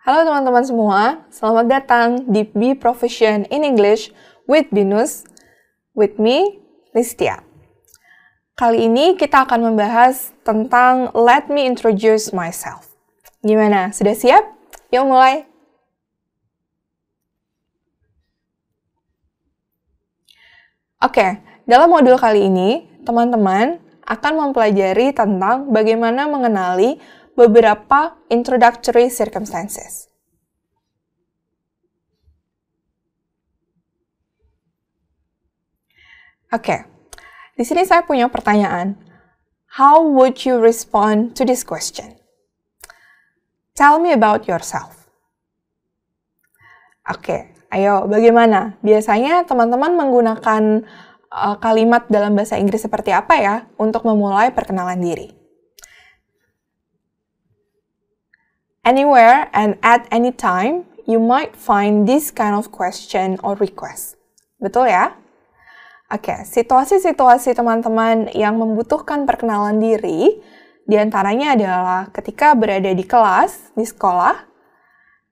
Halo teman-teman semua, selamat datang di Be Proficient in English with Binus, with me, Listia. Kali ini kita akan membahas tentang Let me introduce myself. Gimana, sudah siap? Yuk mulai! Oke, dalam modul kali ini, teman-teman akan mempelajari tentang bagaimana mengenali beberapa introductory circumstances. Oke, di sini saya punya pertanyaan. How would you respond to this question? Tell me about yourself. Oke, ayo bagaimana? Biasanya teman-teman menggunakan kalimat dalam bahasa Inggris seperti apa ya untuk memulai perkenalan diri? Anywhere and at any time, you might find this kind of question or request. Betul ya? Oke, situasi-situasi teman-teman yang membutuhkan perkenalan diri, diantaranya adalah ketika berada di kelas, di sekolah,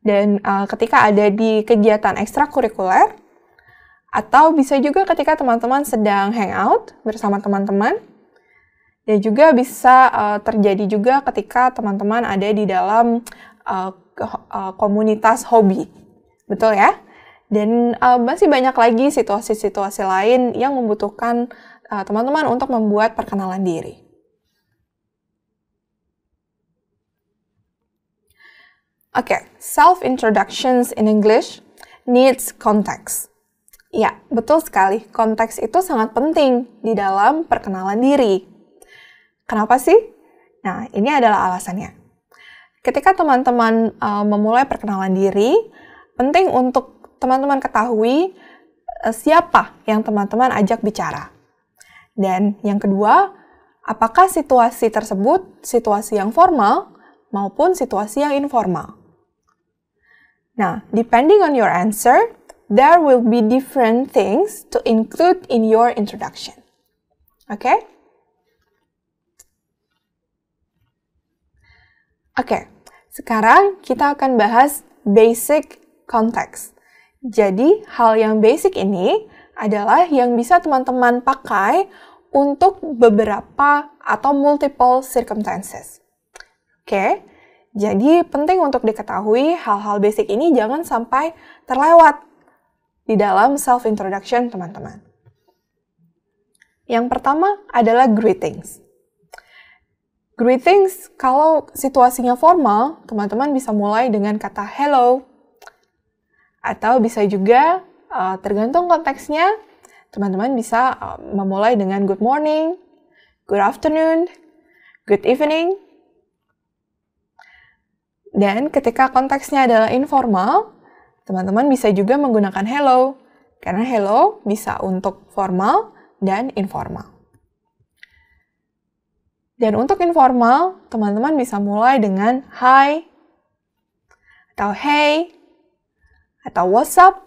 dan ketika ada di kegiatan ekstrakurikuler, atau bisa juga ketika teman-teman sedang hangout bersama teman-teman, dan juga bisa terjadi juga ketika teman-teman ada di dalam komunitas hobi. Betul ya? Dan masih banyak lagi situasi-situasi lain yang membutuhkan teman-teman untuk membuat perkenalan diri. Oke, self-introductions in English needs context. Ya, betul sekali. Konteks itu sangat penting di dalam perkenalan diri. Kenapa sih? Nah, ini adalah alasannya. Ketika teman-teman memulai perkenalan diri, penting untuk teman-teman ketahui siapa yang teman-teman ajak bicara. Dan yang kedua, apakah situasi tersebut situasi yang formal maupun situasi yang informal. Nah, depending on your answer, there will be different things to include in your introduction. Okay? Oke, sekarang kita akan bahas basic context. Jadi, hal yang basic ini adalah yang bisa teman-teman pakai untuk beberapa atau multiple circumstances. Oke, jadi penting untuk diketahui hal-hal basic ini jangan sampai terlewat di dalam self-introduction teman-teman. Yang pertama adalah greetings. Greetings, kalau situasinya formal, teman-teman bisa mulai dengan kata hello. Atau bisa juga, tergantung konteksnya, teman-teman bisa memulai dengan good morning, good afternoon, good evening. Dan ketika konteksnya adalah informal, teman-teman bisa juga menggunakan hello. Karena hello bisa untuk formal dan informal. Dan untuk informal, teman-teman bisa mulai dengan hi, atau hey, atau what's up,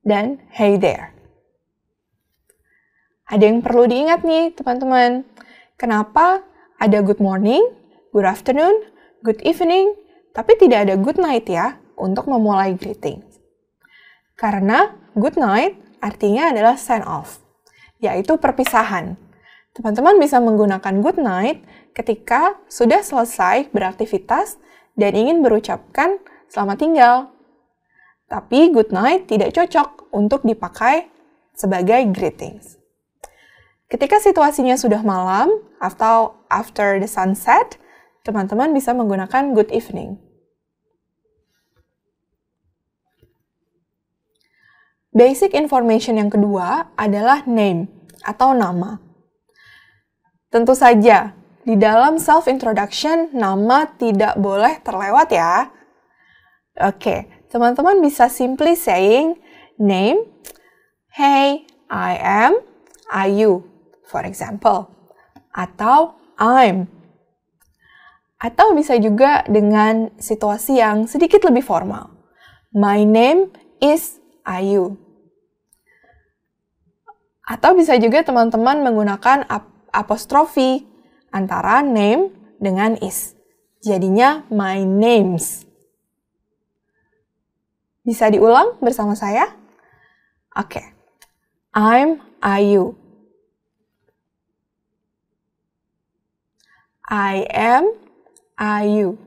dan hey there. Ada yang perlu diingat nih, teman-teman. Kenapa ada good morning, good afternoon, good evening, tapi tidak ada good night ya untuk memulai greeting? Karena good night artinya adalah sign off, yaitu perpisahan. Teman-teman bisa menggunakan good night ketika sudah selesai beraktivitas dan ingin berucapkan selamat tinggal. Tapi good night tidak cocok untuk dipakai sebagai greetings. Ketika situasinya sudah malam atau after the sunset, teman-teman bisa menggunakan good evening. Basic information yang kedua adalah name atau nama. Tentu saja, di dalam self-introduction, nama tidak boleh terlewat ya. Oke, teman-teman bisa simply saying name, hey, I am, are you, for example. Atau I'm. Atau bisa juga dengan situasi yang sedikit lebih formal. My name is Ayu. Atau bisa juga teman-teman menggunakan apostrofi antara name dengan is. Jadinya my names. Bisa diulang bersama saya? Oke. I'm Ayu. I am Ayu.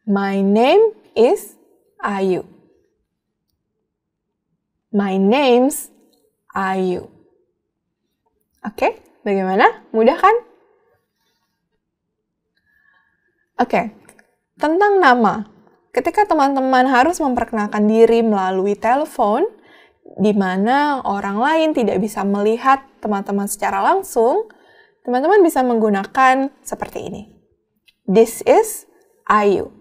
My name is Ayu. My name's Ayu. Oke, bagaimana? Mudah kan? Oke, tentang nama. Ketika teman-teman harus memperkenalkan diri melalui telepon, di mana orang lain tidak bisa melihat teman-teman secara langsung, teman-teman bisa menggunakan seperti ini. This is Ayu.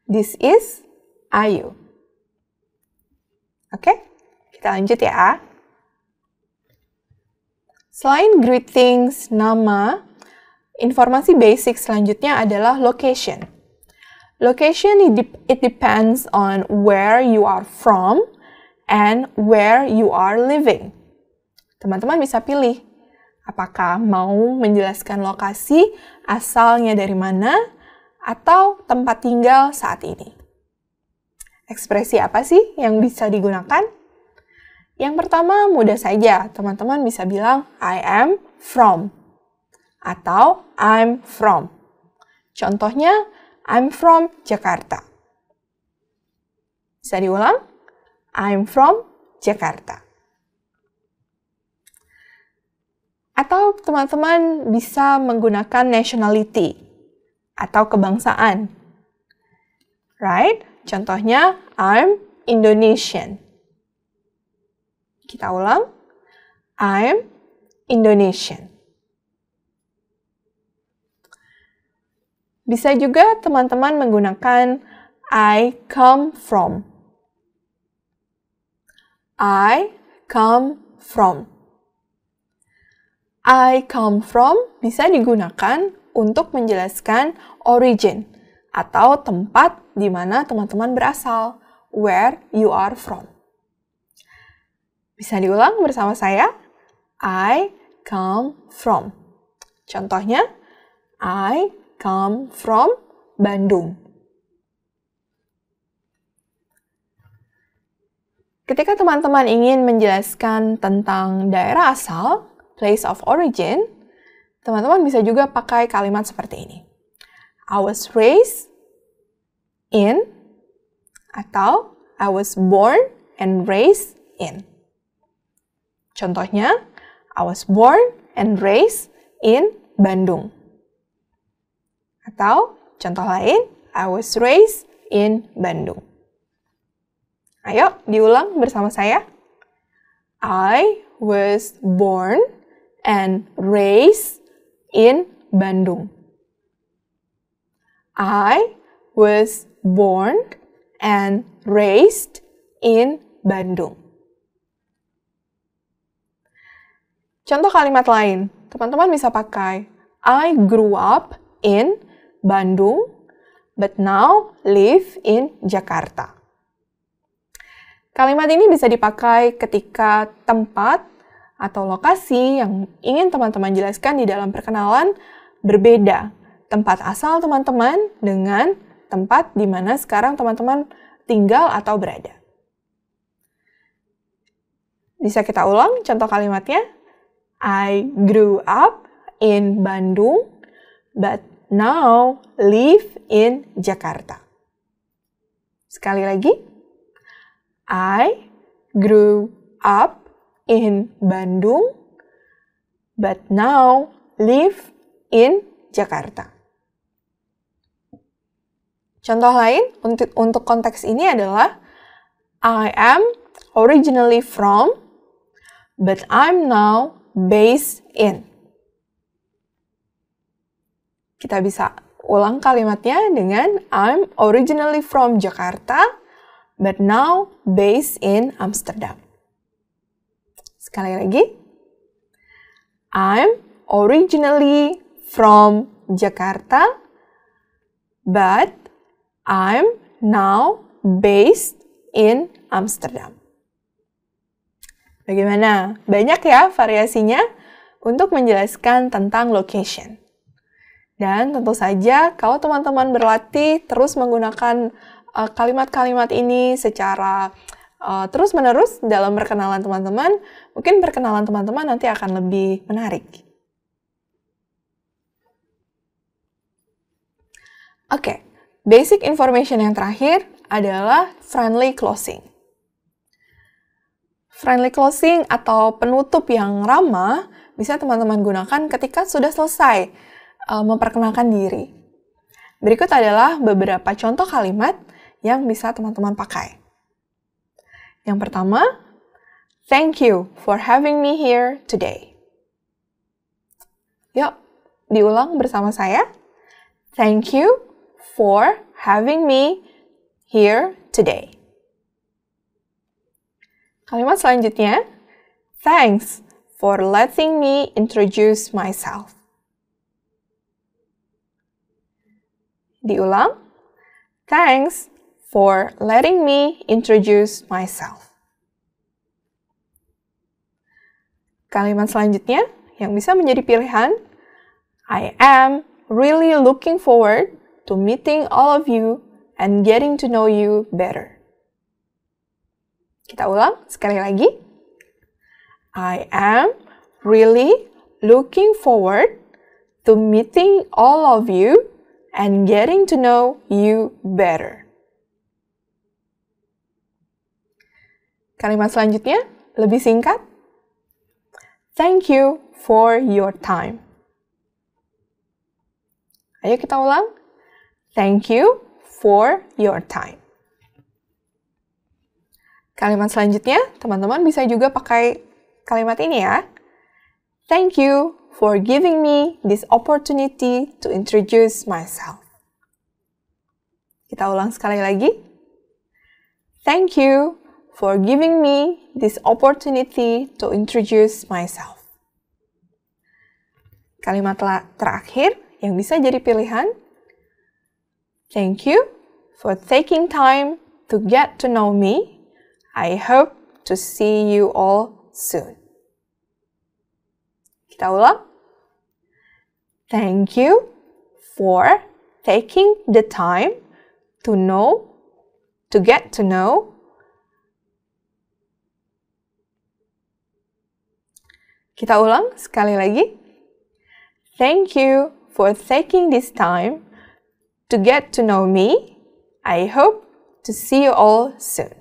This is Ayu. Oke, kita lanjut ya. Selain greetings, nama, informasi basic selanjutnya adalah location. Location, it depends on where you are from and where you are living. Teman-teman bisa pilih, apakah mau menjelaskan lokasi asalnya dari mana atau tempat tinggal saat ini. Ekspresi apa sih yang bisa digunakan? Yang pertama, mudah saja. Teman-teman bisa bilang, I am from. Atau I'm from. Contohnya, I'm from Jakarta. Bisa diulang? I'm from Jakarta. Atau teman-teman bisa menggunakan nationality atau kebangsaan. Right? Contohnya, I'm Indonesian. Kita ulang. I'm Indonesian. Bisa juga teman-teman menggunakan I come from. I come from. I come from bisa digunakan untuk menjelaskan origin atau tempat di mana teman-teman berasal, where you are from. Bisa diulang bersama saya? I come from. Contohnya, I come from Bandung. Ketika teman-teman ingin menjelaskan tentang daerah asal, place of origin, teman-teman bisa juga pakai kalimat seperti ini. I was raised in, atau I was born and raised in. Contohnya, I was born and raised in Bandung. Atau contoh lain, I was raised in Bandung. Ayo, diulang bersama saya. I was born and raised in Bandung. I was born and raised in Bandung. Contoh kalimat lain, teman-teman bisa pakai I grew up in Bandung, but now live in Jakarta. Kalimat ini bisa dipakai ketika tempat atau lokasi yang ingin teman-teman jelaskan di dalam perkenalan berbeda. Tempat asal teman-teman dengan tempat di mana sekarang teman-teman tinggal atau berada. Bisa kita ulang contoh kalimatnya. I grew up in Bandung, but now live in Jakarta. Sekali lagi. I grew up in Bandung, but now live in Jakarta. Contoh lain untuk konteks ini adalah I am originally from, but I'm now based in. Kita bisa ulang kalimatnya dengan I'm originally from Jakarta, but now based in Amsterdam. Sekali lagi. I'm originally from Jakarta, but I'm now based in Amsterdam. Bagaimana? Banyak ya variasinya untuk menjelaskan tentang location. Dan tentu saja kalau teman-teman berlatih terus menggunakan kalimat-kalimat ini secara terus-menerus dalam perkenalan teman-teman, mungkin perkenalan teman-teman nanti akan lebih menarik. Oke, basic information yang terakhir adalah friendly closing. Friendly closing atau penutup yang ramah bisa teman-teman gunakan ketika sudah selesai memperkenalkan diri. Berikut adalah beberapa contoh kalimat yang bisa teman-teman pakai. Yang pertama, thank you for having me here today. Yuk, diulang bersama saya. Thank you for having me here today. Kalimat selanjutnya, thanks for letting me introduce myself. Diulang, thanks for letting me introduce myself. Kalimat selanjutnya yang bisa menjadi pilihan, I am really looking forward to meeting all of you and getting to know you better. Kita ulang sekali lagi. I am really looking forward to meeting all of you and getting to know you better. Kalimat selanjutnya lebih singkat. Thank you for your time. Ayo kita ulang. Thank you for your time. Kalimat selanjutnya, teman-teman bisa juga pakai kalimat ini ya. Thank you for giving me this opportunity to introduce myself. Kita ulang sekali lagi. Thank you for giving me this opportunity to introduce myself. Kalimat terakhir yang bisa jadi pilihan. Thank you for taking time to get to know me. I hope to see you all soon. Kita ulang. Thank you for taking the time to get to know. Kita ulang sekali lagi. Thank you for taking this time to get to know me. I hope to see you all soon.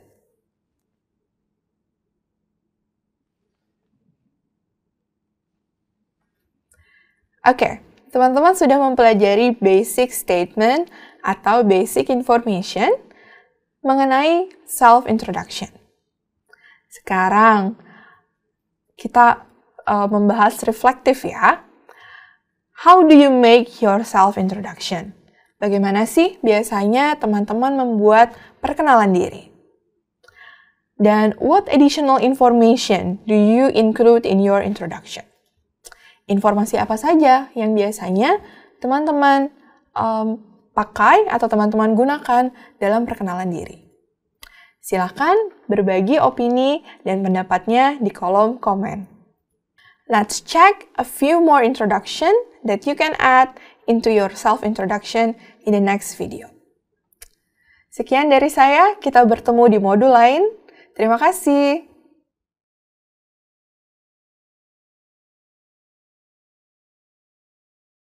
Oke, teman-teman sudah mempelajari basic statement atau basic information mengenai self-introduction. Sekarang, kita membahas reflektif ya. How do you make your self-introduction? Bagaimana sih biasanya teman-teman membuat perkenalan diri? Dan what additional information do you include in your introduction? Informasi apa saja yang biasanya teman-teman pakai atau teman-teman gunakan dalam perkenalan diri? Silakan berbagi opini dan pendapatnya di kolom komen. Let's check a few more introduction that you can add into your self-introduction in the next video. Sekian dari saya, kita bertemu di modul lain. Terima kasih.